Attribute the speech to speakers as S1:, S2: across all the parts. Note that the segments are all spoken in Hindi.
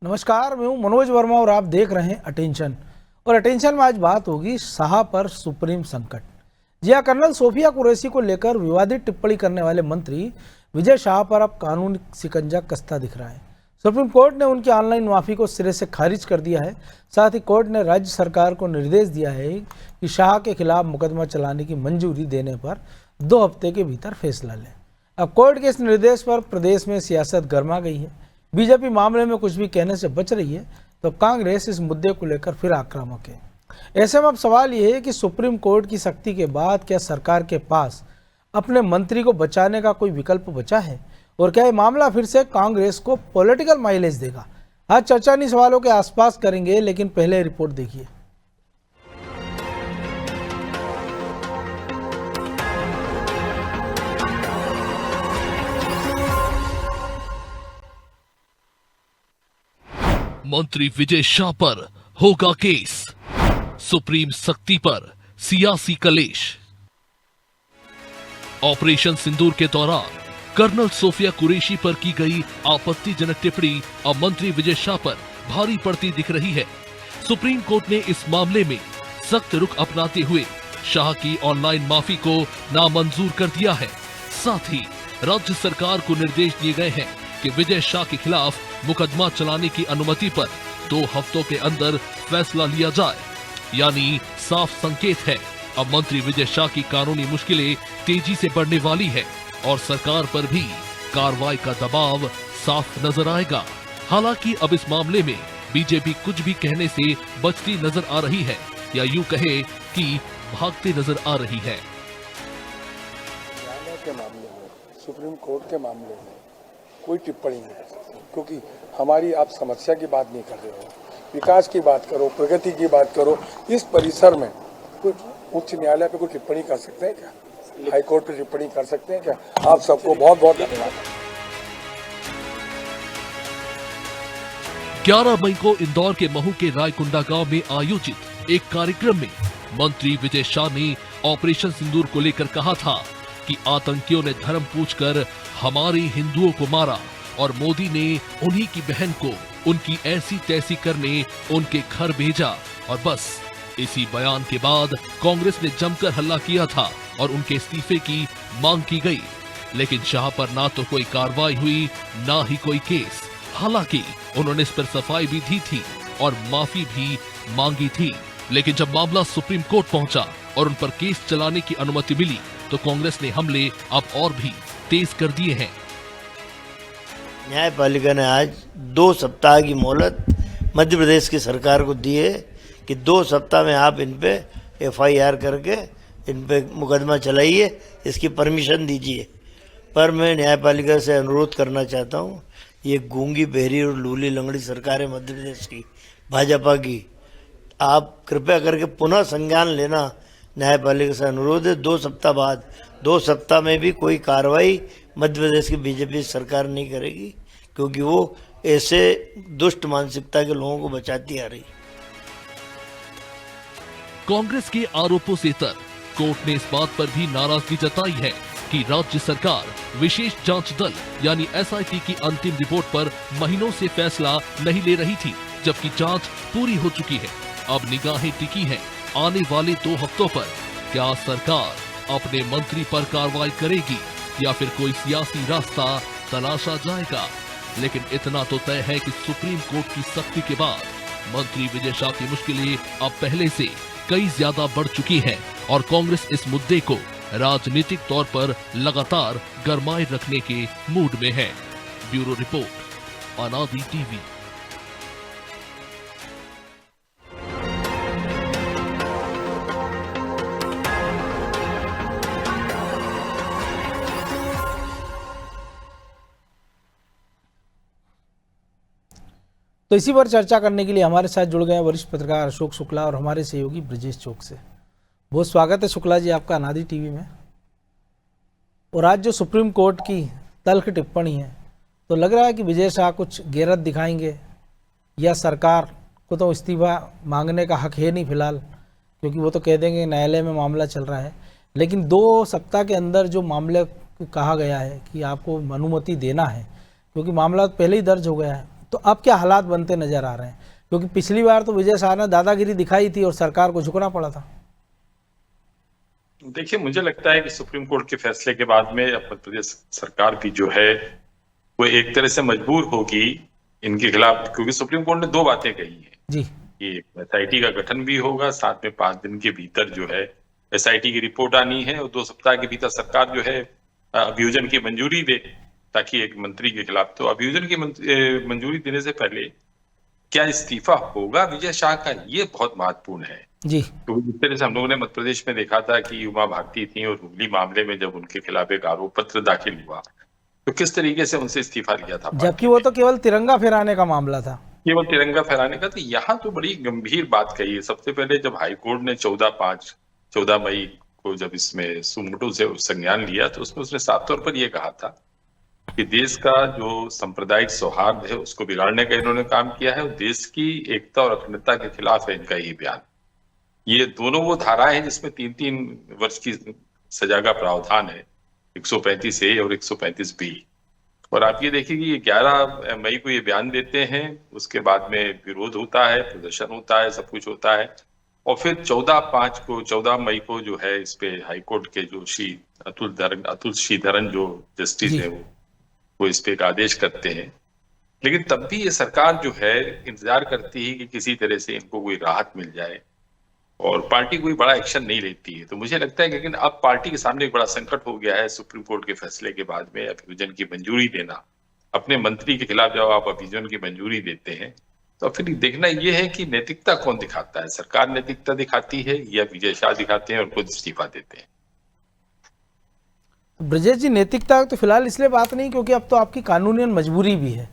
S1: नमस्कार, मैं हूं मनोज वर्मा और आप देख रहे हैं अटेंशन। और अटेंशन में आज बात होगी शाह पर सुप्रीम संकट। जी हां, कर्नल सोफिया कुरैशी को लेकर विवादित टिप्पणी करने वाले मंत्री विजय शाह पर अब कानूनी शिकंजा कसता दिख रहा है। सुप्रीम कोर्ट ने उनकी ऑनलाइन माफी को सिरे से खारिज कर दिया है। साथ ही कोर्ट ने राज्य सरकार को निर्देश दिया है कि शाह के खिलाफ मुकदमा चलाने की मंजूरी देने पर 2 हफ्ते के भीतर फैसला लें। अब कोर्ट के इस निर्देश पर प्रदेश में सियासत गर्मा गई है। बीजेपी मामले में कुछ भी कहने से बच रही है तो कांग्रेस इस मुद्दे को लेकर फिर आक्रामक है। ऐसे में अब सवाल यह है कि सुप्रीम कोर्ट की सख्ती के बाद क्या सरकार के पास अपने मंत्री को बचाने का कोई विकल्प बचा है, और क्या ये मामला फिर से कांग्रेस को पॉलिटिकल माइलेज देगा? आज चर्चा इन्हीं सवालों के आसपास करेंगे, लेकिन पहले रिपोर्ट देखिए।
S2: मंत्री विजय शाह पर होगा केस, सुप्रीम सख्ती पर सियासी कलेश। ऑपरेशन सिंदूर के दौरान कर्नल सोफिया कुरैशी पर की गई आपत्तिजनक टिप्पणी अब मंत्री विजय शाह पर भारी पड़ती दिख रही है। सुप्रीम कोर्ट ने इस मामले में सख्त रुख अपनाते हुए शाह की ऑनलाइन माफी को नामंजूर कर दिया है। साथ ही राज्य सरकार को निर्देश दिए गए हैं कि विजय शाह के खिलाफ मुकदमा चलाने की अनुमति पर 2 हफ्तों के अंदर फैसला लिया जाए। यानी साफ संकेत है, अब मंत्री विजय शाह की कानूनी मुश्किलें तेजी से बढ़ने वाली है और सरकार पर भी कार्रवाई का दबाव साफ नजर आएगा। हालांकि अब इस मामले में बीजेपी कुछ भी कहने से बचती नजर आ रही है, या यूं कहे कि भागती नजर आ रही है।
S3: न्यायालय के मामले में, सुप्रीम कोर्ट के मामले में कोई टिप्पणी नहीं कर सकते, क्योंकि हमारी आप समस्या की बात नहीं कर रहे हो, विकास की बात करो, प्रगति की बात करो। इस परिसर में कुछ उच्च न्यायालय पे कोई टिप्पणी कर सकते हैं क्या? हाई कोर्ट पे टिप्पणी कर सकते हैं क्या? आप सबको बहुत बहुत धन्यवाद।
S2: 11 मई को इंदौर के महू के रायकुंडा गांव में आयोजित एक कार्यक्रम में मंत्री विजय शाह ने ऑपरेशन सिंदूर को लेकर कहा था कि आतंकियों ने धर्म पूछकर हमारे हिंदुओं को मारा और मोदी ने उन्हीं की बहन को उनकी ऐसी तैसी करने उनके घर भेजा, और बस इसी बयान के बाद कांग्रेस ने जमकर हल्ला किया था और उनके इस्तीफे की मांग की गई। लेकिन शाह पर ना तो कोई कार्रवाई हुई, ना ही कोई केस। हालांकि उन्होंने इस पर सफाई भी दी थी और माफी भी मांगी थी। लेकिन जब मामला सुप्रीम कोर्ट पहुंचा और उन पर केस चलाने की अनुमति मिली तो कांग्रेस ने हमले अब और भी तेज कर दिए हैं।
S4: न्यायपालिका ने आज 2 सप्ताह की मोहलत मध्य प्रदेश की सरकार को दी है कि 2 सप्ताह में आप इन पे FIR करके इन पे मुकदमा चलाइए, इसकी परमिशन दीजिए। पर मैं न्यायपालिका से अनुरोध करना चाहता हूँ, ये गूंगी, बहरी और लूली लंगड़ी सरकार है मध्य प्रदेश की, भाजपा की, आप कृपया करके पुनः संज्ञान लेना। न्यायपालिका से अनुरोध है, 2 सप्ताह बाद, 2 सप्ताह में भी कोई कार्रवाई मध्य प्रदेश की बीजेपी सरकार नहीं करेगी, क्योंकि वो ऐसे दुष्ट मानसिकता के लोगों को बचाती आ रही।
S2: कांग्रेस के आरोपों से तर कोर्ट ने इस बात पर भी नाराजगी जताई है कि राज्य सरकार विशेष जांच दल यानी SIT की अंतिम रिपोर्ट पर महीनों से फैसला नहीं ले रही थी, जबकि जांच पूरी हो चुकी है। अब निगाहें टिकी हैं आने वाले 2 हफ्तों पर। क्या सरकार अपने मंत्री पर कार्रवाई करेगी या फिर कोई सियासी रास्ता तलाशा जाएगा? लेकिन इतना तो तय है कि सुप्रीम कोर्ट की सख्ती के बाद मंत्री विजय शाह की मुश्किलें अब पहले से कई ज्यादा बढ़ चुकी हैं और कांग्रेस इस मुद्दे को राजनीतिक तौर पर लगातार गरमाए रखने के मूड में है। ब्यूरो रिपोर्ट, अनादि टीवी।
S1: तो इसी पर चर्चा करने के लिए हमारे साथ जुड़ गए हैं वरिष्ठ पत्रकार अशोक शुक्ला और हमारे सहयोगी ब्रजेश चौक से। बहुत स्वागत है शुक्ला जी आपका अनादि टीवी में। और आज जो सुप्रीम कोर्ट की तल्ख टिप्पणी है, तो लग रहा है कि विजय शाह कुछ गैरत दिखाएंगे, या सरकार को तो इस्तीफा मांगने का हक है नहीं फिलहाल, क्योंकि वो तो कह देंगे न्यायालय में मामला चल रहा है। लेकिन 2 सप्ताह के अंदर जो मामले कहा गया है कि आपको अनुमति देना है, क्योंकि मामला पहले ही दर्ज हो गया है, तो अब क्या हालात बनते नजर आ रहे हैं, क्योंकि पिछली बार तो विजय शाह ने दादागिरी दिखाई थी और सरकार को झुकना पड़ा था।
S5: देखिए, मुझे लगता है कि सुप्रीम कोर्ट के फैसले के बाद में अब मध्य प्रदेश सरकार भी जो है वो एक तरह से मजबूर होगी इनके खिलाफ, क्योंकि सुप्रीम कोर्ट ने 2 बातें कही हैं
S1: जी,
S5: कि एसआईटी का गठन भी होगा, साथ में 5 दिन के भीतर जो है एसआईटी की रिपोर्ट आनी है और 2 सप्ताह के भीतर सरकार जो है अभियोजन की मंजूरी दे, ताकि एक मंत्री के खिलाफ, तो अभियोजन की मंजूरी देने से पहले क्या इस्तीफा होगा विजय शाह का, ये बहुत महत्वपूर्ण है
S1: जी।
S5: तो जिस तरह से हम लोगों ने मध्य प्रदेश में देखा था कि उमा भारती थी और हुगली मामले में जब उनके खिलाफ एक आरोप पत्र दाखिल हुआ तो किस तरीके से उनसे इस्तीफा लिया था,
S1: जबकि वो तो केवल तिरंगा फहराने का मामला था,
S5: केवल तिरंगा फहराने का। तो यहाँ तो बड़ी गंभीर बात कही है। सबसे पहले जब हाईकोर्ट ने 14 मई को जब इसमें सुमोटो से संज्ञान लिया तो उसमें उसने साफ तौर पर यह कहा था कि देश का जो सांप्रदायिक सौहार्द है उसको बिगाड़ने का इन्होंने काम किया है और देश की एकता और अखंडता के खिलाफ है इनका ये बयान। ये दोनों वो धाराएं हैं जिसमें 3-3 वर्ष की सजा का प्रावधान है, 135 ए और 135 बी। और आप ये देखिए कि 11 मई को ये बयान देते हैं, उसके बाद में विरोध होता है, प्रदर्शन होता है, सब कुछ होता है और फिर 14 मई को जो है इस पे हाईकोर्ट के जो श्री अतुल श्रीधरन जो जस्टिस है वो इस पे एक आदेश करते हैं। लेकिन तब भी ये सरकार जो है इंतजार करती है कि किसी तरह से इनको कोई राहत मिल जाए और पार्टी कोई बड़ा एक्शन नहीं लेती है। तो मुझे लगता है कि लेकिन अब पार्टी के सामने एक बड़ा संकट हो गया है सुप्रीम कोर्ट के फैसले के बाद में अभियोजन की मंजूरी देना। अपने मंत्री के खिलाफ जब आप अभियोजन की मंजूरी देते हैं तो फिर देखना यह है कि नैतिकता कौन दिखाता है, सरकार नैतिकता दिखाती है या विजय शाह दिखाते हैं और खुद इस्तीफा देते हैं।
S1: ब्रजेश जी, नैतिकता तो फिलहाल इसलिए बात नहीं क्योंकि अब तो आपकी कानूनन मजबूरी भी है,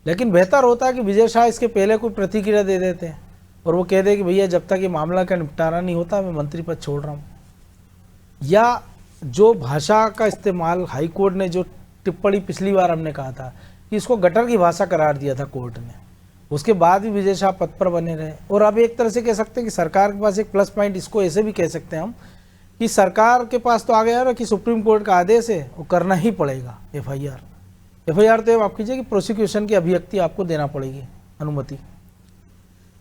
S1: लेकिन बेहतर होता है कि विजय शाह इसके पहले कोई प्रतिक्रिया दे देते हैं और वो कह दे कि भैया जब तक ये मामला का निपटारा नहीं होता मैं मंत्री पद छोड़ रहा हूँ। या जो भाषा का इस्तेमाल हाई कोर्ट ने जो टिप्पणी पिछली बार हमने कहा था कि इसको गटर की भाषा करार दिया था कोर्ट ने, उसके बाद भी विजय शाह पद पर बने रहे। और अब एक तरह से कह सकते हैं कि सरकार के पास एक प्लस पॉइंट, इसको ऐसे भी कह सकते हैं हम कि सरकार के पास तो आ गया ना कि सुप्रीम कोर्ट का आदेश है वो करना ही पड़ेगा। एफआईआर तो आप कीजिए कि प्रोसिक्यूशन की अभिव्यक्ति आपको देना पड़ेगी, अनुमति।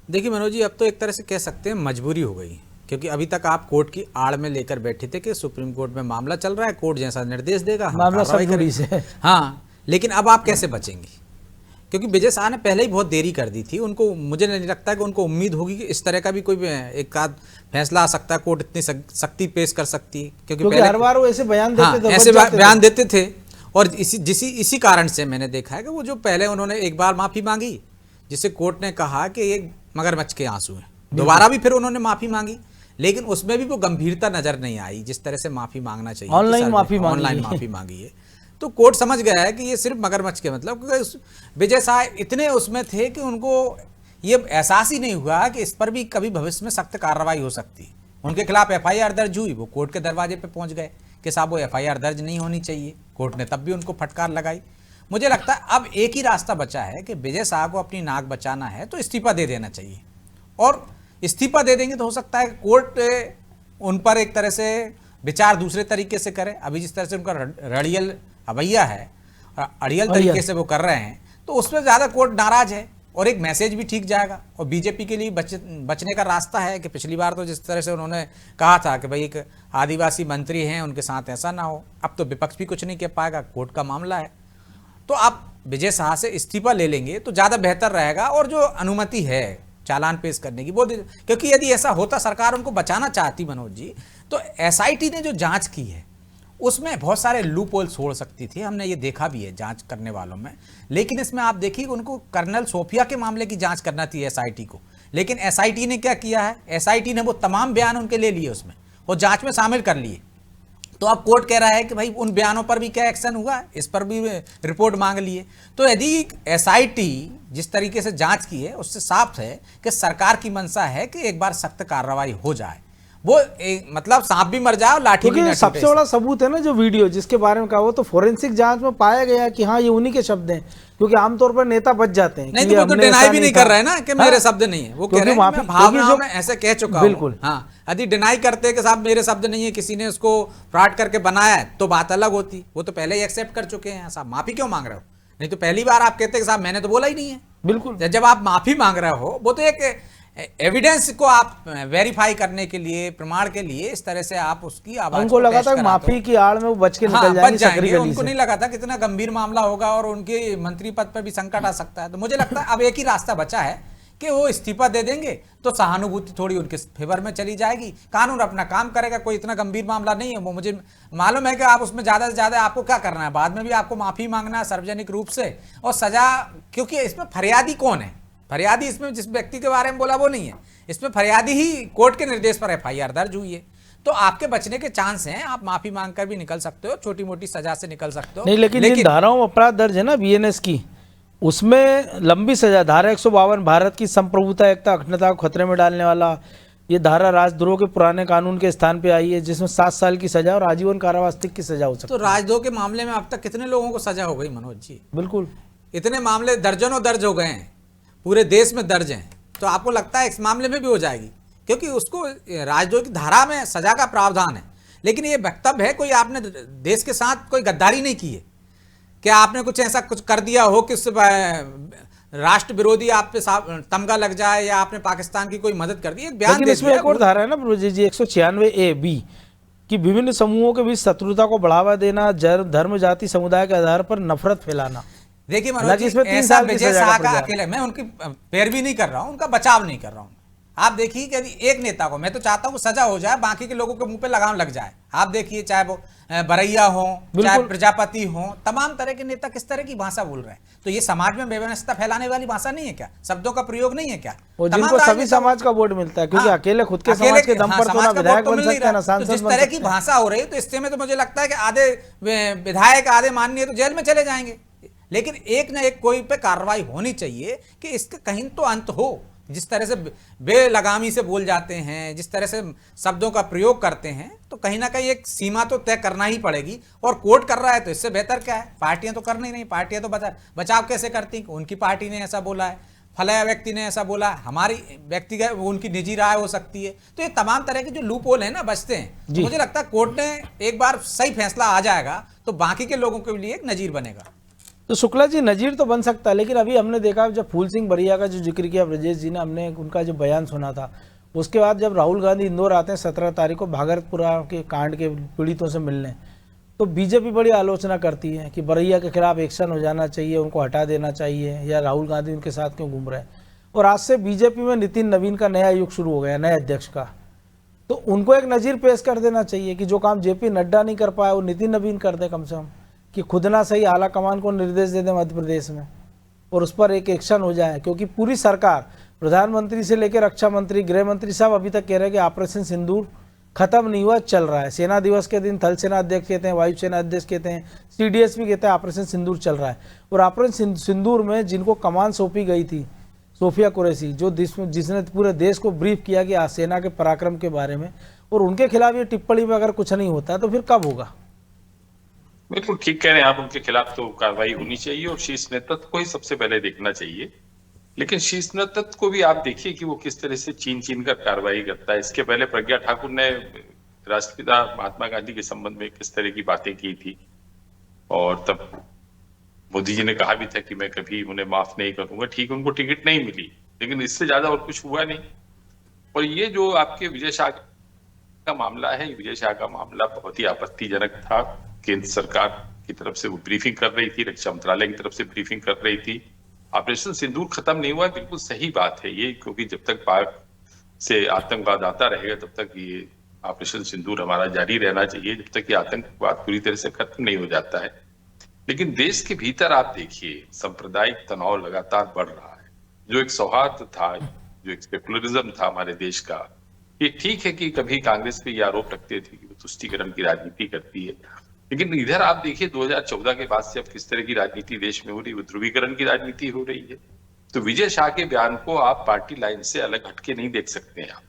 S6: देखिए मनोज जी, अब तो एक तरह से कह सकते हैं मजबूरी हो गई, क्योंकि अभी तक आप कोर्ट की आड़ में लेकर बैठे थे कि सुप्रीम कोर्ट में मामला चल रहा है, कोर्ट जैसा निर्देश देगा हम
S1: मामला
S6: कार्रवाई
S1: सब दूरी
S6: करेंगे।
S1: से।
S6: हाँ, लेकिन अब आप कैसे बचेंगे? क्योंकि विजय शाह ने पहले ही बहुत देरी कर दी थी। उनको, मुझे नहीं लगता कि उनको उम्मीद होगी कि इस तरह का भी कोई एक आध फैसला आ सकता है, कोर्ट इतनी सख्ती पेश कर सकती है, क्योंकि
S1: हर बार वो ऐसे बयान देते थे,
S6: ऐसे बयान देते थे। और इसी कारण से मैंने देखा है कि वो जो पहले उन्होंने एक बार माफी मांगी जिसे कोर्ट ने कहा कि ये मगरमच्छ के आंसू हैं, दोबारा भी फिर उन्होंने माफी मांगी, लेकिन उसमें भी वो गंभीरता नजर नहीं आई जिस तरह से माफी मांगना चाहिए।
S1: ऑनलाइन
S6: माफी मांगी है तो कोर्ट समझ गया है कि ये सिर्फ मगरमच्छ के मतलब, क्योंकि विजय शाह इतने उसमें थे कि उनको ये एहसास ही नहीं हुआ कि इस पर भी कभी भविष्य में सख्त कार्रवाई हो सकती है। उनके खिलाफ एफआईआर दर्ज हुई, वो कोर्ट के दरवाजे पे पहुंच गए कि साहब वो एफआईआर दर्ज नहीं होनी चाहिए। कोर्ट ने तब भी उनको फटकार लगाई। मुझे लगता है अब एक ही रास्ता बचा है कि विजय शाह को अपनी नाक बचाना है तो इस्तीफा दे देना चाहिए, और इस्तीफा दे देंगे तो हो सकता है कोर्ट उन पर एक तरह से विचार दूसरे तरीके से करे। अभी जिस तरह से उनका रड़ियल अवैया है, अड़ियल तरीके से वो कर रहे हैं, तो उसमें ज़्यादा कोर्ट नाराज है और एक मैसेज भी ठीक जाएगा। और बीजेपी के लिए बचने का रास्ता है कि पिछली बार तो जिस तरह से उन्होंने कहा था कि भाई एक आदिवासी मंत्री हैं उनके साथ ऐसा ना हो, अब तो विपक्ष भी कुछ नहीं कह पाएगा, कोर्ट का मामला है। तो आप विजय शाह से इस्तीफा ले लेंगे तो ज़्यादा बेहतर रहेगा। और जो अनुमति है चालान पेश करने की वो, क्योंकि यदि ऐसा होता सरकार उनको बचाना चाहती मनोज जी, तो एसआईटी ने जो जांच की है उसमें बहुत सारे लूप होल छोड़ सकती थी, हमने ये देखा भी है जांच करने वालों में। लेकिन इसमें आप देखिए उनको कर्नल सोफिया के मामले की जांच करना थी एसआईटी को, लेकिन एसआईटी ने क्या किया है, एसआईटी ने वो तमाम बयान उनके ले लिए उसमें और जांच में शामिल कर लिए। तो अब कोर्ट कह रहा है कि भाई उन बयानों पर भी क्या एक्शन हुआ, इस पर भी रिपोर्ट मांग लिए। तो यदि एसआईटी जिस तरीके से जांच की है उससे साफ है कि सरकार की मंशा है कि एक बार सख्त कार्रवाई हो जाए, वो मतलब सांप भी मर जाए और लाठी भी न टूटे।
S1: सबसे बड़ा सबूत है ना जो वीडियो जिसके बारे में कहा, वो तो फोरेंसिक जांच में पाया गया कि हाँ ये उन्हीं के शब्द हैं, क्योंकि आमतौर पर नेता बच जाते हैं।
S6: नहीं तो वो तो डिनाई भी नहीं कर रहे हैं ना कि मेरे शब्द नहीं है, वो कह रहे हैं मैं भावनाओं में ऐसे कह चुका हूं।
S1: बिल्कुल।
S6: हाँ, यदि डिनाई करते कि साहब मेरे शब्द नहीं है, किसी ने उसको फ्रॉड करके बनाया है, तो बात अलग होती। वो तो पहले ही एक्सेप्ट कर चुके हैं। साहब माफी क्यों मांग रहे हो? नहीं तो पहली बार आप कहते कि साहब मैंने तो बोला ही नहीं है,
S1: बिल्कुल।
S6: जब आप माफी मांग रहे हो, वो तो एक एविडेंस को आप वेरीफाई करने के लिए, प्रमाण के लिए इस तरह से आप उसकी आवाज
S1: उनको
S6: को
S1: लगा
S6: पेश
S1: था
S6: करा
S1: माफी
S6: दो।
S1: की आड़ में वो बच के
S6: हाँ,
S1: निकल जाएंगे
S6: बच जाएंगे।
S1: सकरी गली
S6: उनको
S1: से।
S6: नहीं लगा था कितना गंभीर मामला होगा और उनके मंत्री पद पर भी संकट आ सकता है। तो मुझे लगता है अब एक ही रास्ता बचा है कि वो इस्तीफा दे देंगे तो सहानुभूति थोड़ी उनके फेवर में चली जाएगी, कानून अपना काम करेगा। कोई इतना गंभीर मामला नहीं है। वो मुझे मालूम है कि आप उसमें ज्यादा से ज्यादा आपको क्या करना है, बाद में भी आपको माफी मांगना है सार्वजनिक रूप से और सजा, क्योंकि इसमें फरियादी कौन है? फरियादी इसमें जिस व्यक्ति के बारे में बोला वो नहीं है, इसमें फरियादी ही कोर्ट के निर्देश पर एफआईआर दर्ज हुई है। तो आपके बचने के चांस हैं, आप माफी मांगकर भी निकल सकते हो, छोटी मोटी सजा से निकल सकते हो।
S1: नहीं, लेकिन जिन धाराओं में अपराध दर्ज है ना बीएनएस की, उसमें लंबी सजा, धारा 152 भारत की संप्रभुता, एकता, अखंडता को खतरे में डालने वाला, ये धारा राजद्रोह के पुराने कानून के स्थान पे आई है, जिसमें 7 साल की सजा और आजीवन कारावास तक की सजा हो सकती
S6: तो राजद्रोह के मामले में अब तक कितने लोगों को सजा हो गई मनोज जी?
S1: है। बिल्कुल।
S6: इतने मामले दर्जनों दर्ज हो गए हैं, पूरे देश में दर्ज हैं। तो आपको लगता है इस मामले में भी हो जाएगी? क्योंकि उसको राजद्रोह की धारा में सजा का प्रावधान है। लेकिन ये वक्तव्य है, कोई आपने देश के साथ कोई गद्दारी नहीं की है, क्या आपने कुछ ऐसा कुछ कर दिया हो कि उससे राष्ट्र विरोधी आप पे तमगा लग जाए या आपने पाकिस्तान की कोई मदद कर दी? एक बयान
S1: लेकिन
S6: दे
S1: इसमें
S6: दिया।
S1: एक और धारा है ना प्रभु जी, 196A(b) कि विभिन्न समूहों के बीच शत्रुता को बढ़ावा देना, धर्म, जाति, समुदाय के आधार पर नफरत फैलाना।
S6: देखिए मनोज
S1: हालांकि
S6: जी,
S1: इसमें 3
S6: ऐसा
S1: साल की
S6: विजय
S1: सजा
S6: शाह
S1: का
S6: का
S1: प्रावधान।
S6: अकेले, मैं उनकी पैरवी नहीं कर रहा हूं, उनका बचाव नहीं कर रहा हूं। आप देखिए कि यदि एक नेता को, मैं तो चाहता हूं सजा हो जाए, बाकी के लोगों के मुंह पे लगाम लग जाए। आप देखिए, चाहे वो बरैया हो, चाहे प्रजापति हो, तमाम तरह के नेता किस तरह की भाषा बोल रहे हैं। तो ये समाज में बेव्यवस्था फैलाने वाली भाषा नहीं है क्या? शब्दों का प्रयोग नहीं है क्या?
S1: और जिनको सभी समाज का वोट मिलता है, क्योंकि अकेले खुद के समाज के दम पर तो ना विधायक बन सकते हैं ना सांसद बन सकते हैं।
S6: जिस तरह की भाषा हो रही है, तो इससे में तो मुझे लगता है कि आधे विधायक, आधे माननीय तो जेल में चले जाएंगे। लेकिन एक ना एक कोई पे कार्रवाई होनी चाहिए कि इसका कहीं तो अंत हो। जिस तरह से बेलगामी से बोल जाते हैं, जिस तरह से शब्दों का प्रयोग करते हैं, तो कहीं ना कहीं एक सीमा तो तय करना ही पड़ेगी। और कोर्ट कर रहा है तो इससे बेहतर क्या है? पार्टियां तो कर नहीं, पार्टियां तो बचाव कैसे करती? उनकी पार्टी ने ऐसा बोला है, फलाया व्यक्ति ने ऐसा बोला है, हमारी व्यक्तिगत उनकी निजी राय हो सकती है। तो ये तमाम तरह के जो लूप होल है ना, बचते हैं। तो मुझे लगता है कोर्ट ने एक बार सही फैसला आ जाएगा तो बाकी के लोगों के लिए एक नजीर बनेगा।
S1: तो शुक्ला जी, नजीर तो बन सकता है, लेकिन अभी हमने देखा जब फूल सिंह बरिया का जो जिक्र किया ब्रजेश जी ने, हमने उनका जो बयान सुना था, उसके बाद जब राहुल गांधी इंदौर आते हैं 17 तारीख को भागलपुरा के कांड के पीड़ितों से मिलने, तो बीजेपी बड़ी आलोचना करती है कि बरिया के खिलाफ एक्शन हो जाना चाहिए, उनको हटा देना चाहिए, या राहुल गांधी उनके साथ क्यों घूम रहे हैं। और आज से बीजेपी में नितिन नवीन का नया युग शुरू हो गया, नए अध्यक्ष का। तो उनको एक नजीर पेश कर देना चाहिए कि जो काम जेपी नड्डा नहीं कर पाया वो नितिन नवीन कर दे कम से कम, कि खुद ना सही आला कमान को निर्देश दे दे मध्य प्रदेश में और उस पर एक एक्शन हो जाए। क्योंकि पूरी सरकार, प्रधानमंत्री से लेकर रक्षा मंत्री, गृह मंत्री, सब अभी तक कह रहे हैं कि ऑपरेशन सिंदूर खत्म नहीं हुआ, चल रहा है। सेना दिवस के दिन थल सेना अध्यक्ष कहते हैं, वायुसेना अध्यक्ष कहते हैं, CDS भी कहते हैं ऑपरेशन सिंदूर चल रहा है। और ऑपरेशन सिंदूर में जिनको कमान सौंपी गई थी, सोफिया कुरैशी, जो जिसने पूरे देश को ब्रीफ किया कि सेना के पराक्रम के बारे में, और उनके खिलाफ ये टिप्पणी में अगर कुछ नहीं होता तो फिर कब होगा?
S5: बिल्कुल ठीक कह रहे हैं आप, उनके खिलाफ तो कार्रवाई होनी चाहिए और शीर्ष नेतृत्व को ही सबसे पहले देखना चाहिए। लेकिन शीर्ष नेतृत्व को भी आप देखिए कि वो किस तरह से छीन कर कार्रवाई करता है। इसके पहले प्रज्ञा ठाकुर ने राष्ट्रपिता महात्मा गांधी के संबंध में किस तरह की बातें की थी, और तब मोदी जी ने कहा भी था कि मैं कभी उन्हें माफ नहीं करूंगा। ठीक, उनको टिकट नहीं मिली, लेकिन इससे ज्यादा और कुछ हुआ नहीं। और ये जो आपके विजय शाह का मामला है, विजय शाह का मामला बहुत ही आपत्तिजनक था। केंद्र सरकार की तरफ से वो ब्रीफिंग कर रही थी, रक्षा मंत्रालय की तरफ से ब्रीफिंग कर रही थी। ऑपरेशन सिंदूर खत्म नहीं हुआ, बिल्कुल सही बात है ये, क्योंकि जब तक पाक से आतंकवाद आता रहेगा तब तक ये ऑपरेशन सिंदूर हमारा जारी रहना चाहिए, जब तक ये आतंकवाद पूरी तरह से खत्म नहीं हो जाता है। लेकिन देश के भीतर आप देखिए सांप्रदायिक तनाव लगातार बढ़ रहा है। जो एक सौहार्द था, जो एक सेकुलरिज्म था हमारे देश का, ये ठीक है कि कभी कांग्रेस पे ये आरोप रखते थे कि वो तुष्टीकरण की राजनीति करती है, लेकिन इधर आप देखिए 2014 के बाद से अब किस तरह की राजनीति देश में हो रही है, ध्रुवीकरण की राजनीति हो रही है। तो विजय शाह के बयान को आप पार्टी लाइन से अलग हटके नहीं देख सकते हैं आप।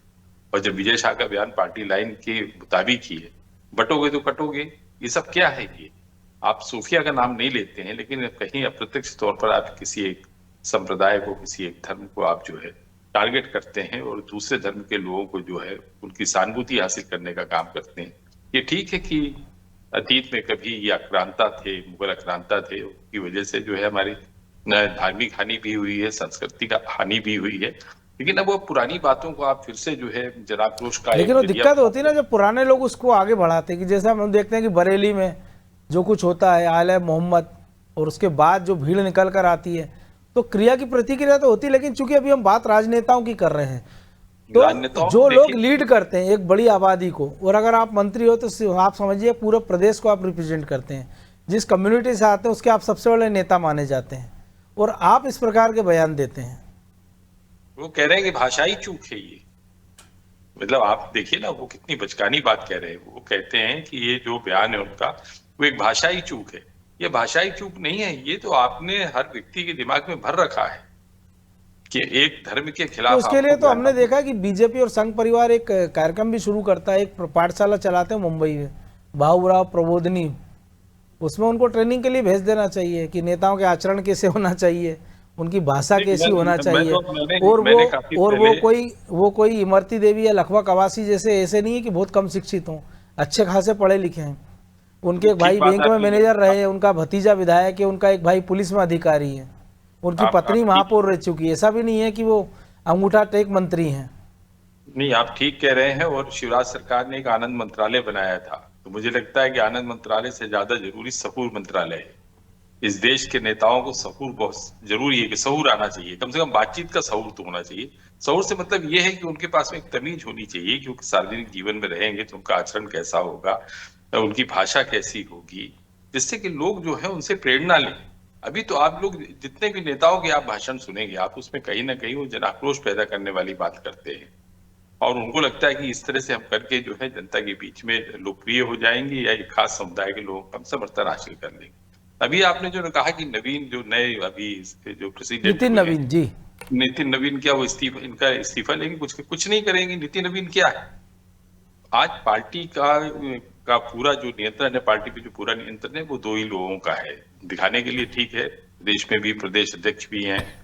S5: और जब विजय शाह का बयान पार्टी लाइन के मुताबिक ही है, बटोगे तो कटोगे, ये सब क्या है? ये आप सूफिया का नाम नहीं लेते हैं, लेकिन कहीं अप्रत्यक्ष तौर पर आप किसी एक संप्रदाय को, किसी एक धर्म को आप जो है टारगेट करते हैं और दूसरे धर्म के लोगों को जो है उनकी सहानुभूति हासिल करने का काम करते हैं। ये ठीक है कि अतीत में कभी ये आक्रांता थे, मुगल आक्रांता थे, उनकी वजह से जो है हमारी धार्मिक हानि भी हुई है, संस्कृति का हानि भी हुई है। लेकिन अब वो पुरानी बातों को आप फिर से जो है जनाक्रोश का
S1: लेकिन वो
S5: एक
S1: दिक्कत होती है ना जब पुराने लोग उसको आगे बढ़ाते हैं, कि जैसे हम देखते हैं कि बरेली में जो कुछ होता है आले मोहम्मद, और उसके बाद जो भीड़ निकल कर आती है, तो क्रिया की प्रतिक्रिया तो होती है। लेकिन चूंकि अभी हम बात राजनेताओं की कर रहे हैं, तो
S5: राजनेताओं
S1: जो
S5: को
S1: लोग
S5: देखिए,
S1: लीड करते हैं एक बड़ी आबादी को, और अगर आप मंत्री हो तो आप समझिए पूरे प्रदेश को आप रिप्रेजेंट करते हैं, जिस कम्युनिटी से आते हैं उसके आप सबसे बड़े नेता माने जाते हैं, और आप इस प्रकार के बयान देते हैं।
S5: वो कह रहे हैं कि भाषाई चूक है ये। मतलब आप देखिए ना, वो कितनी बचकानी बात कह रहे हैं। वो कहते हैं कि ये जो बयान है उनका, वो एक भाषाई चूक है। ये भाषाई चूक नहीं है, ये तो आपने हर व्यक्ति के दिमाग में भर रखा है कि एक धर्म के
S1: तो
S5: खिलाफ
S1: उसके लिए
S5: आपको
S1: तो हमने
S5: बयान-
S1: देखा कि बीजेपी और संघ परिवार एक कार्यक्रम भी शुरू करता है, एक पाठशाला चलाते हैं मुंबई में, बाबूराव प्रबोधनी। उसमें उनको ट्रेनिंग के लिए भेज देना चाहिए कि नेताओं के आचरण कैसे होना चाहिए, उनकी भाषा
S5: नहीं,
S1: कैसी होना चाहिए।
S5: मैंने काफी
S1: और
S5: पहले-
S1: वो कोई इमरती देवी या लखवा कवासी जैसे ऐसे नहीं है कि बहुत कम शिक्षित हों, अच्छे खासे पढ़े लिखे हैं। उनके एक भाई
S5: ठीक बात
S1: बैंक में
S5: आपने-
S1: मैनेजर रहे, उनका भतीजा विधायक है, उनका एक भाई पुलिस में अधिकारी है, उनकी
S5: आप
S1: पत्नी
S5: ठीक-
S1: महापौर रह चुकी है। ऐसा भी नहीं है कि वो अंगूठा टेक मंत्री हैं।
S5: नहीं, आप ठीक कह रहे हैं। और शिवराज सरकार ने एक आनंद मंत्रालय बनाया था, तो मुझे लगता है कि आनंद मंत्रालय से ज्यादा जरूरी सहूर मंत्रालय है। इस देश के नेताओं को सहूर बहुत जरूरी है, कि सहूर आना चाहिए, कम से कम बातचीत का सहूर तो होना चाहिए। सहूर से मतलब ये है कि उनके पास में एक तमीज होनी चाहिए, क्योंकि सार्वजनिक जीवन में रहेंगे तो उनका आचरण कैसा होगा, उनकी भाषा कैसी होगी, जिससे कि लोग जो है उनसे प्रेरणा लें। अभी तो आप लोग जितने भी नेताओं के आप भाषण सुनेंगे, आप उसमें कहीं ना कहीं वो जनाक्रोश पैदा करने वाली बात करते हैं, और उनको लगता है कि इस तरह से हम करके जो है जनता के बीच में लोकप्रिय हो जाएंगे, या एक खास समुदाय के लोगों का हम समर्थन हासिल कर लेंगे। अभी आपने जो कहा कि नवीन जो नए अभी जो प्रेसिडेंट
S1: नितिन
S5: हुए हैं,
S1: नवीन जी,
S5: नितिन नवीन, क्या वो इनका इस्तीफा लेंगे? कुछ नहीं करेंगे। नितिन नवीन क्या है? आज पार्टी का पूरा जो नियंत्रण है, पार्टी पे जो पूरा नियंत्रण है, वो दो ही लोगों का है। दिखाने के लिए ठीक है, देश में भी प्रदेश अध्यक्ष भी हैं,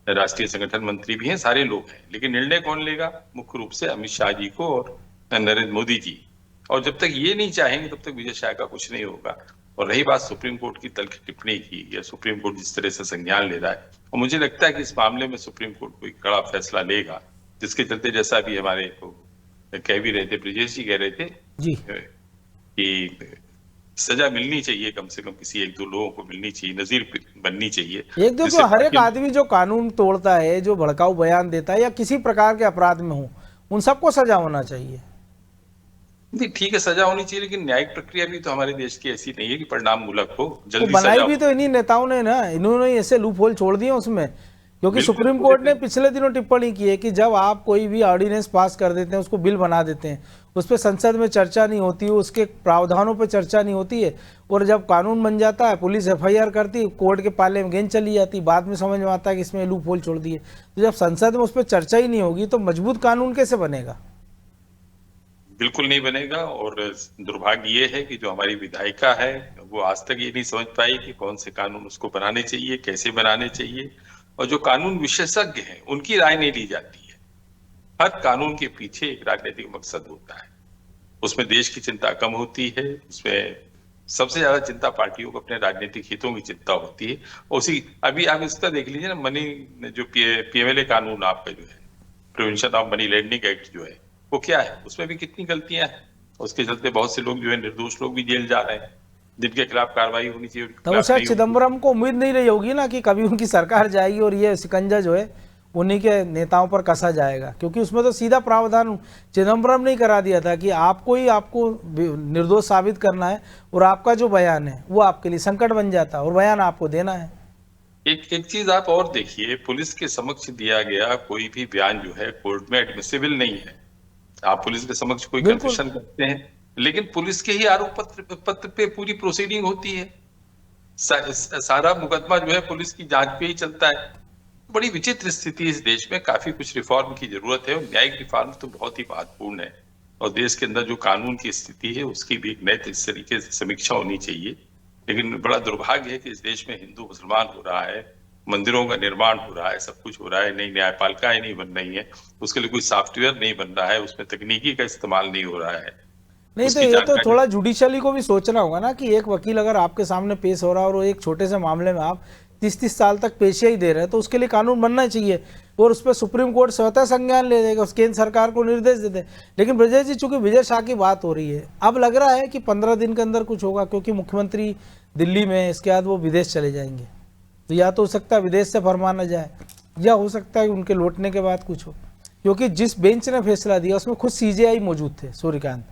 S5: राष्ट्रीय संगठन मंत्री भी हैं, सारे लोग हैं, लेकिन निर्णय कौन लेगा? मुख्य रूप से अमित शाह जी को और नरेंद्र मोदी जी। और जब तक ये नहीं चाहेंगे तब तक विजय शाह का कुछ नहीं होगा। और रही बात सुप्रीम कोर्ट की तल्ख टिप्पणी की, या सुप्रीम कोर्ट जिस तरह से संज्ञान ले रहा है, और मुझे लगता है कि इस मामले में सुप्रीम कोर्ट कोई कड़ा फैसला लेगा, जिसके चलते जैसा अभी हमारे कह भी रहे थे, ब्रिजेश जी कह रहे थे
S1: जी
S5: कि सजा मिलनी चाहिए, कम से कम किसी एक दो लोगों को मिलनी चाहिए, नजीर बननी चाहिए।
S1: एक जो
S5: जिससे
S1: हर एक
S5: ताकि-
S1: आदमी जो कानून तोड़ता है, जो भड़काऊ बयान देता है या किसी प्रकार के अपराध में हो, उन सबको सजा होना चाहिए।
S5: नहीं, ठीक है, सजा होनी चाहिए, लेकिन न्यायिक प्रक्रिया भी तो हमारे देश की ऐसी नहीं है कि परिणाम मूलक हो,
S1: तो
S5: जल्दी
S1: बनाई
S5: सजा
S1: भी
S5: हो।
S1: तो इन्हीं नेताओं ने ना, इन्होंने ही ऐसे लूप होल छोड़ दिए उसमें। क्योंकि सुप्रीम कोर्ट ने पिछले दिनों टिप्पणी की है कि जब आप कोई भी ऑर्डिनेंस पास कर देते हैं, उसको बिल बना देते हैं, उस पर संसद में चर्चा नहीं होती है, उसके प्रावधानों पर चर्चा नहीं होती है, और जब कानून बन जाता है पुलिस एफआईआर करती है, कोर्ट के पाले में गेंद चली जाती, बाद में समझ में आता है कि इसमें लूप होल छोड़ दिए। तो जब संसद में उस पर चर्चा ही नहीं होगी तो मजबूत कानून कैसे बनेगा?
S5: बिल्कुल नहीं बनेगा। और दुर्भाग्य ये है कि जो हमारी विधायिका है, वो आज तक ये नहीं समझ पाई कि कौन से कानून उसको बनाने चाहिए, कैसे बनाने चाहिए, और जो कानून विशेषज्ञ हैं उनकी राय नहीं ली जाती है। हर कानून के पीछे एक राजनीतिक मकसद होता है, उसमें देश की चिंता कम होती है, उसमें सबसे ज्यादा चिंता पार्टियों को अपने राजनीतिक हितों की चिंता होती है। उसी अभी आप इसका देख लीजिए ना, मनी जो पीएमएलए कानून आपका जो है, prevention of money landing act जो है, वो क्या है? उसमें भी कितनी गलतियां हैं, उसके चलते बहुत से लोग जो है, निर्दोष लोग भी जेल जा रहे हैं, जिनके खिलाफ कार्रवाई होनी चाहिए उनके
S1: तो
S5: खिलाफ
S1: शायद
S5: नहीं होती।
S1: चिदम्बरम को उम्मीद नहीं रही होगी ना कि कभी उनकी सरकार जाएगी और ये शिकंजा जो है उन्हीं के नेताओं पर कसा जाएगा, क्योंकि उसमें तो सीधा प्रावधान चिदम्बरम ने ही करा दिया था कि आपको निर्दोष साबित करना है, और आपका जो बयान है वो आपके लिए संकट बन जाता है, और बयान आपको देना है।
S5: एक चीज आप और देखिए, पुलिस के समक्ष दिया गया कोई भी बयान जो है कोर्ट में एडमिसिबल नहीं है। आप पुलिस के समक्ष कोई
S1: बिल्कुल।
S5: कन्फेशन करते हैं, लेकिन पुलिस के ही आरोप पत्र पे पूरी प्रोसीडिंग होती है। सारा मुकदमा जो है पुलिस की जांच पे ही चलता है। बड़ी विचित्र स्थिति इस देश में, काफी कुछ रिफॉर्म की जरूरत है, और न्यायिक रिफॉर्म तो बहुत ही महत्वपूर्ण है। और देश के अंदर जो कानून की स्थिति है उसकी भी एक नए तरीके से समीक्षा होनी चाहिए। लेकिन बड़ा दुर्भाग्य है कि इस देश में हिंदू मुसलमान हो रहा है, मंदिरों का निर्माण हो रहा है, सब कुछ हो रहा है, नई न्यायपालिकाएं नहीं बन रही है, उसके लिए कोई सॉफ्टवेयर नहीं बन रहा है, उसमें तकनीकी का इस्तेमाल नहीं हो रहा है।
S1: नहीं तो
S5: उसकी
S1: ये तो
S5: जानकारी-
S1: थोड़ा जुडिशली को भी सोचना होगा ना कि एक वकील अगर आपके सामने पेश हो रहा है और वो एक छोटे से मामले में आप 30-30 साल तक पेशियां ही दे रहे हैं, तो उसके लिए कानून बनना चाहिए और उस पर सुप्रीम कोर्ट स्वतः संज्ञान ले लेगा, उस केंद्र सरकार को निर्देश दे दे। लेकिन ब्रजेश जी, चूंकि विजय शाह की बात हो रही है, अब लग रहा है कि 15 दिन के अंदर कुछ होगा, क्योंकि मुख्यमंत्री दिल्ली में, इसके बाद वो विदेश चले जाएंगे। तो या तो हो सकता है विदेश से फरमान आ जाए, या हो सकता है उनके लौटने के बाद कुछ हो, क्योंकि जिस बेंच ने फैसला दिया उसमें खुद सीजेआई मौजूद थे, सूर्यकांत।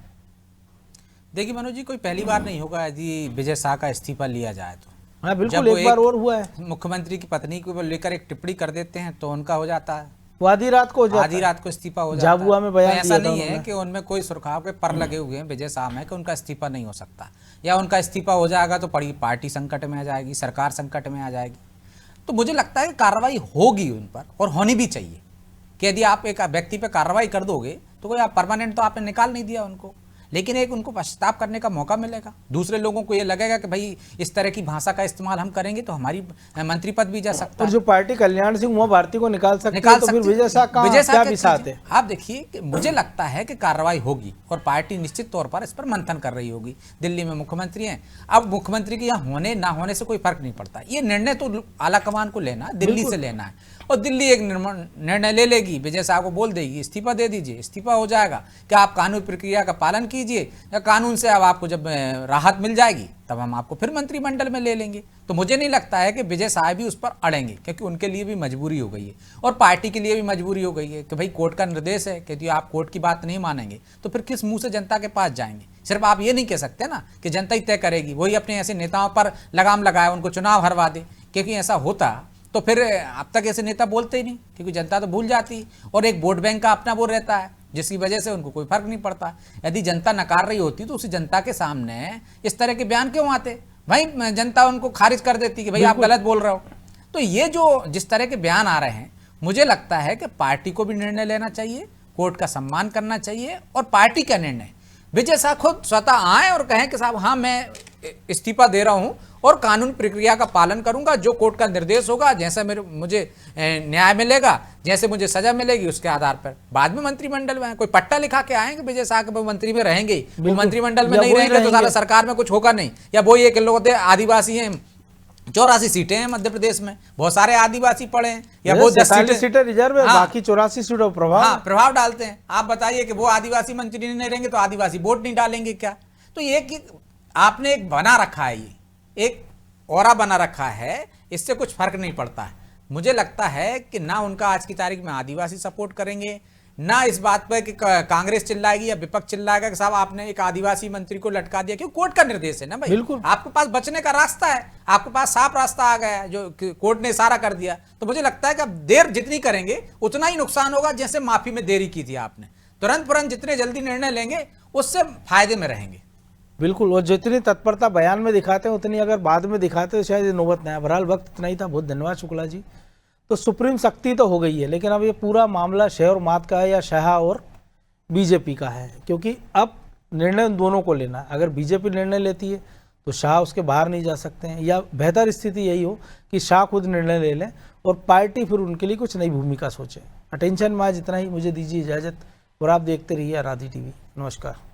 S6: देखिए मनोज जी, कोई पहली बार नहीं होगा यदि विजय शाह का इस्तीफा लिया जाए तो।
S1: हाँ बिल्कुल,
S6: जब वो
S1: एक बार और हुआ है,
S6: मुख्यमंत्री की पत्नी को लेकर एक टिप्पणी कर देते हैं तो उनका हो जाता है,
S1: वो आधी रात को हो जाता है।
S6: आधी रात को इस्तीफा हो जाता है।
S1: झाबुआ में बयान
S6: तो ऐसा
S1: दिया था
S6: नहीं है
S1: उन्होंने।
S6: कि उनमें कोई सुरखाव के पर लगे हुए हैं विजय शाह में कि उनका इस्तीफा नहीं हो सकता, या उनका इस्तीफा हो जाएगा तो पार्टी संकट में आ जाएगी, सरकार संकट में आ जाएगी। तो मुझे लगता है कि कार्रवाई होगी उन पर, और होनी भी चाहिए कि यदि आप एक व्यक्ति पे कार्रवाई कर दोगे तो कोई आप परमानेंट तो आपने निकाल नहीं दिया उनको, लेकिन एक उनको पश्चाताप करने का मौका मिलेगा। दूसरे लोगों को ये लगेगा कि भाई इस तरह की भाषा का इस्तेमाल हम करेंगे तो हमारी मंत्री पद भी जा सकता
S1: और
S6: है।
S1: जो पार्टी कल्याण सिंह उमा भारती को निकाल सकती है, तो फिर विजय शाह का क्या भी साथ है।
S6: आप देखिए कि मुझे लगता है कि कार्रवाई होगी और पार्टी निश्चित तौर पर इस पर मंथन कर रही होगी। दिल्ली में मुख्यमंत्री हैं, अब मुख्यमंत्री के यहाँ होने ना होने से कोई फर्क नहीं पड़ता, ये निर्णय तो आला कमान को लेना है, दिल्ली से लेना है, और दिल्ली एक निर्णय ले लेगी, विजय शाह को बोल देगी इस्तीफा दे दीजिए, इस्तीफा हो जाएगा कि आप कानूनी प्रक्रिया का पालन कीजिए, या कानून से अब आपको जब राहत मिल जाएगी तब हम आपको फिर मंत्रिमंडल में ले लेंगे। तो मुझे नहीं लगता है कि विजय शाह भी उस पर अड़ेंगे, क्योंकि उनके लिए भी मजबूरी हो गई है और पार्टी के लिए भी मजबूरी हो गई है कि भाई कोर्ट का निर्देश है कि यदि आप कोर्ट की बात नहीं मानेंगे तो फिर किस मुंह से जनता के पास जाएंगे। सिर्फ आप ये नहीं कह सकते ना कि जनता ही तय करेगी, वही अपने ऐसे नेताओं पर लगाम लगाए, उनको चुनाव हरवा दे, क्योंकि ऐसा होता तो फिर अब तक ऐसे नेता बोलते ही नहीं, क्योंकि जनता तो भूल जाती है और एक वोट बैंक का अपना वो रहता है जिसकी वजह से उनको कोई फर्क नहीं पड़ता। यदि जनता नकार रही होती तो उसी जनता के सामने इस तरह के बयान क्यों आते, भाई जनता उनको खारिज कर देती कि भाई आप गलत बोल रहे हो। तो ये जो जिस तरह के बयान आ रहे हैं, मुझे लगता है कि पार्टी को भी निर्णय लेना चाहिए, कोर्ट का सम्मान करना चाहिए, और पार्टी का निर्णय विजय शाह खुद स्वतः आए और कहें कि साहब हाँ मैं इस्तीफा दे रहा हूं और कानून प्रक्रिया का पालन करूंगा, जो कोर्ट का निर्देश होगा, जैसा मुझे न्याय मिलेगा, जैसे मुझे सजा मिलेगी उसके आधार पर बाद में मंत्रिमंडल में कोई पट्टा लिखा के आएंगे विजय शाह के मंत्री में रहेंगे, वो मंत्रिमंडल में नहीं रहेंगे तो सारा सरकार में कुछ होगा नहीं। या वो ये लोग आदिवासी हैं, 84 सीटें हैं मध्य प्रदेश में, बहुत सारे आदिवासी पड़े हैं, या वो 10
S1: सीटें रिजर्व है, बाकी 84 सीटों पर
S6: प्रभाव डालते हैं। आप बताइए कि वो आदिवासी मंत्री नहीं रहेंगे तो आदिवासी वोट नहीं डालेंगे क्या? तो ये आपने एक बना रखा है, ये एक औरा बना रखा है, इससे कुछ फर्क नहीं पड़ता है। मुझे लगता है कि ना उनका आज की तारीख में आदिवासी सपोर्ट करेंगे, ना इस बात पर कि कांग्रेस चिल्लाएगी या विपक्ष चिल्लाएगा कि साहब आपने एक आदिवासी मंत्री को लटका दिया, क्योंकि कोर्ट का निर्देश है ना भाई,
S1: बिल्कुल
S6: आपके पास बचने का रास्ता है, आपके पास साफ रास्ता आ गया है जो कोर्ट ने इशारा कर दिया। तो मुझे लगता है कि अब देर जितनी करेंगे उतना ही नुकसान होगा, जैसे माफी में देरी की थी आपने। तुरंत जितने जल्दी निर्णय लेंगे उससे फायदे में रहेंगे।
S1: बिल्कुल, और जितनी तत्परता बयान में दिखाते हैं उतनी अगर बाद में दिखाते तो शायद ये नौबत ना आए। बहरहाल वक्त इतना ही था, बहुत धन्यवाद शुक्ला जी। तो सुप्रीम सख्ती तो हो गई है, लेकिन अब ये पूरा मामला शह और मात का है या शाह और बीजेपी का है, क्योंकि अब निर्णय उन दोनों को लेना है। अगर बीजेपी निर्णय लेती है तो शाह उसके बाहर नहीं जा सकते हैं, या बेहतर स्थिति यही हो कि शाह खुद निर्णय ले लें और पार्टी फिर उनके लिए कुछ नई भूमिका सोचे। अटेंशन में आज इतना ही, मुझे दीजिए इजाज़त और आप देखते रहिए आराधी टीवी। नमस्कार।